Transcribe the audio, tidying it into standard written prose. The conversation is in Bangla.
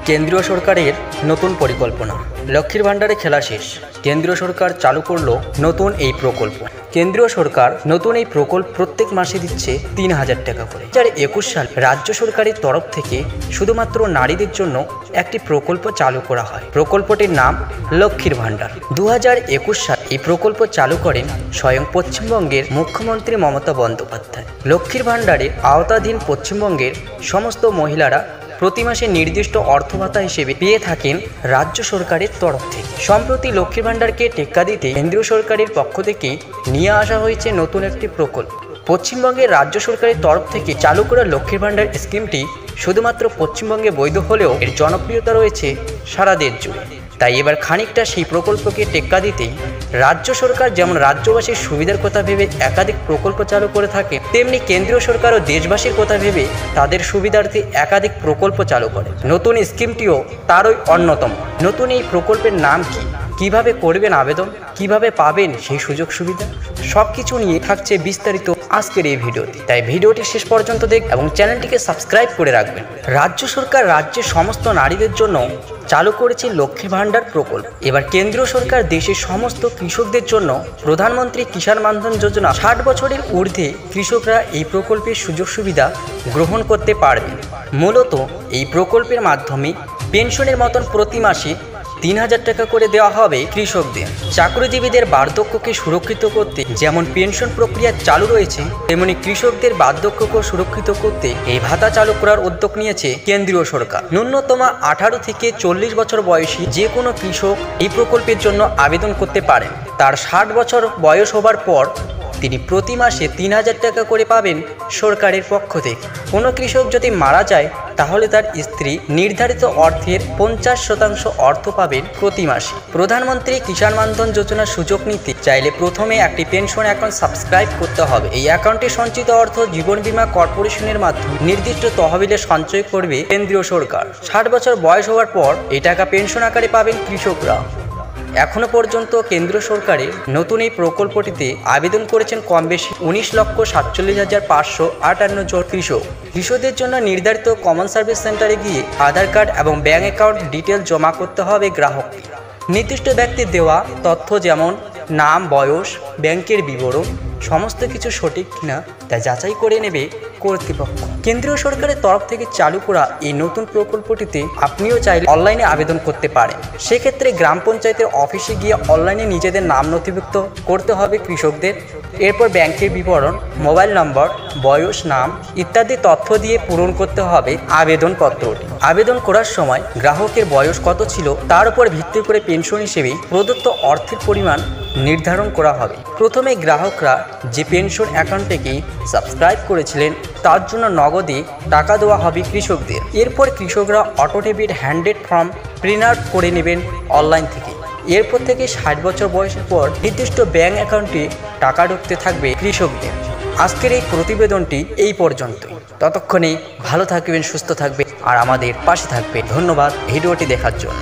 কেন্দ্রীয় সরকারের নতুন পরিকল্পনা। লক্ষ্মীর ভাণ্ডারে খেলা শেষ। কেন্দ্রীয় সরকার চালু করলো নতুন এই প্রকল্প। কেন্দ্রীয় সরকার নতুন এই প্রকল্প প্রত্যেক মাসে দিচ্ছে ৩,০০০ টাকা করে। ২০২১ সাল রাজ্য সরকারের তরফ থেকে শুধুমাত্র নারীদের জন্য একটি প্রকল্প চালু করা হয়। প্রকল্পটির নাম লক্ষ্মীর ভাণ্ডার। ২০২১ সাল এই প্রকল্প চালু করেন স্বয়ং পশ্চিমবঙ্গের মুখ্যমন্ত্রী মমতা বন্দ্যোপাধ্যায়। লক্ষ্মীর ভাণ্ডারের আওতাধীন পশ্চিমবঙ্গের সমস্ত মহিলারা প্রতি মাসে নির্দিষ্ট অর্থ ভাতা হিসেবে পেয়ে থাকেন রাজ্য সরকারের তরফ থেকে। সম্প্রতি লক্ষ্মীর ভাণ্ডারকে টেক্কা দিতে কেন্দ্রীয় সরকারের পক্ষ থেকে নিয়ে আসা হয়েছে নতুন একটি প্রকল্প। পশ্চিমবঙ্গের রাজ্য সরকারের তরফ থেকে চালু করা লক্ষ্মীর ভাণ্ডার স্কিমটি শুধুমাত্র পশ্চিমবঙ্গে বৈধ হলেও এর জনপ্রিয়তা রয়েছে সারা দেশ জুড়ে। তাই এবার খানিকটা সেই প্রকল্পকে টেক্কা দিতেই রাজ্য সরকার যেমন রাজ্যবাসীর সুবিধার কথা ভেবে একাধিক প্রকল্প চালু করে থাকে, তেমনি কেন্দ্রীয় সরকারও দেশবাসীর কথা ভেবে তাদের সুবিধার্থে একাধিক প্রকল্প চালু করে। নতুন স্কিমটিও তারই অন্যতম। নতুন এই প্রকল্পের নাম কি, কিভাবে করবেন আবেদন, কিভাবে পাবেন সেই সুযোগ সুবিধা, সবকিছু নিয়ে থাকছে বিস্তারিত আজকের এই ভিডিওতে। তাই ভিডিওটি শেষ পর্যন্ত দেখ এবং চ্যানেলটিকে সাবস্ক্রাইব করে রাখবেন। রাজ্য সরকার রাজ্যের সমস্ত নারীদের জন্য চালু করেছে লক্ষ্মী ভাণ্ডার প্রকল্প। এবার কেন্দ্রীয় সরকার দেশের সমস্ত কৃষকদের জন্য প্রধানমন্ত্রী কিষাণ মানধন যোজনা ৬০ বছরের ঊর্ধ্বে কৃষকরা এই প্রকল্পের সুযোগ সুবিধা গ্রহণ করতে পারবেন। মূলত এই প্রকল্পের মাধ্যমে পেনশনের মতন প্রতি মাসে ৩,০০০ টাকা করে দেওয়া হবে কৃষকদের। চাকরিজীবীদের বার্ধক্যকে সুরক্ষিত করতে যেমন পেনশন প্রক্রিয়া চালু রয়েছে, তেমনি কৃষকদের বার্ধক্যকে সুরক্ষিত করতে এই ভাতা চালু করার উদ্যোগ নিয়েছে কেন্দ্রীয় সরকার। ন্যূনতম ১৮ থেকে ৪০ বছর বয়সী যে কোনো কৃষক এই প্রকল্পের জন্য আবেদন করতে পারেন। তার ৬০ বছর বয়স হবার পর তিনি প্রতি মাসে ৩,০০০ টাকা করে পাবেন সরকারের পক্ষ থেকে। কোনো কৃষক যদি মারা যায় তাহলে তার স্ত্রী নির্ধারিত অর্থের ৫০% অর্থ পাবেন প্রতি মাসে। প্রধানমন্ত্রী কিষাণ মানধন যোজনার সুযোগ নিতে চাইলে প্রথমে একটি পেনশন অ্যাকাউন্ট সাবস্ক্রাইব করতে হবে। এই অ্যাকাউন্টে সঞ্চিত অর্থ জীবন বীমা কর্পোরেশনের মাধ্যমে নির্দিষ্ট তহবিলে সঞ্চয় করবে কেন্দ্রীয় সরকার। ৬০ বছর বয়স হওয়ার পর এই টাকা পেনশন আকারে পাবেন কৃষকরা। এখনো পর্যন্ত কেন্দ্র সরকারের নতুন এই প্রকল্পটিতে আবেদন করেছেন কম বেশি ১৯,৪৭,৫৫৮ জন কৃষক। কৃষকদের জন্য নির্ধারিত কমন সার্ভিস সেন্টারে গিয়ে আধার কার্ড এবং ব্যাঙ্ক অ্যাকাউন্ট ডিটেল জমা করতে হবে গ্রাহককে। নির্দিষ্ট ব্যক্তির দেওয়া তথ্য যেমন নাম, বয়স, ব্যাংকের বিবরণ সমস্ত কিছু সঠিক কিনা তা যাচাই করে নেবে কর্তৃপক্ষ। কেন্দ্রীয় সরকারের তরফ থেকে চালু করা এই নতুন প্রকল্পটিতে আপনিও চাইলে অনলাইনে আবেদন করতে পারেন। সেক্ষেত্রে গ্রাম পঞ্চায়েতের অফিসে গিয়ে অনলাইনে নিজেদের নাম নথিভুক্ত করতে হবে কৃষকদের। এরপর ব্যাংকের বিবরণ, মোবাইল নম্বর, বয়স, নাম ইত্যাদি তথ্য দিয়ে পূরণ করতে হবে আবেদনপত্রটি। আবেদন করার সময় গ্রাহকের বয়স কত ছিল তার উপর ভিত্তি করে পেনশন হিসেবে প্রদত্ত অর্থের পরিমাণ নির্ধারণ করা হবে। প্রথমে গ্রাহকরা যে পেনশন অ্যাকাউন্টটিকে সাবস্ক্রাইব করেছিলেন তার জন্য নগদে টাকা দেওয়া হবে কৃষকদের। এরপর কৃষকরা auto debit handed form print out করে নেবেন অনলাইন থেকে। এরপর থেকে ৬০ বছর বয়সের পর নির্দিষ্ট ব্যাঙ্ক অ্যাকাউন্টে টাকা ঢুকতে থাকবে কৃষকদের। আজকের এই প্রতিবেদনটি এই পর্যন্তই। ততক্ষণে ভালো থাকবেন, সুস্থ থাকবেন আর আমাদের পাশে থাকবে। ধন্যবাদ ভিডিওটি দেখার জন্য।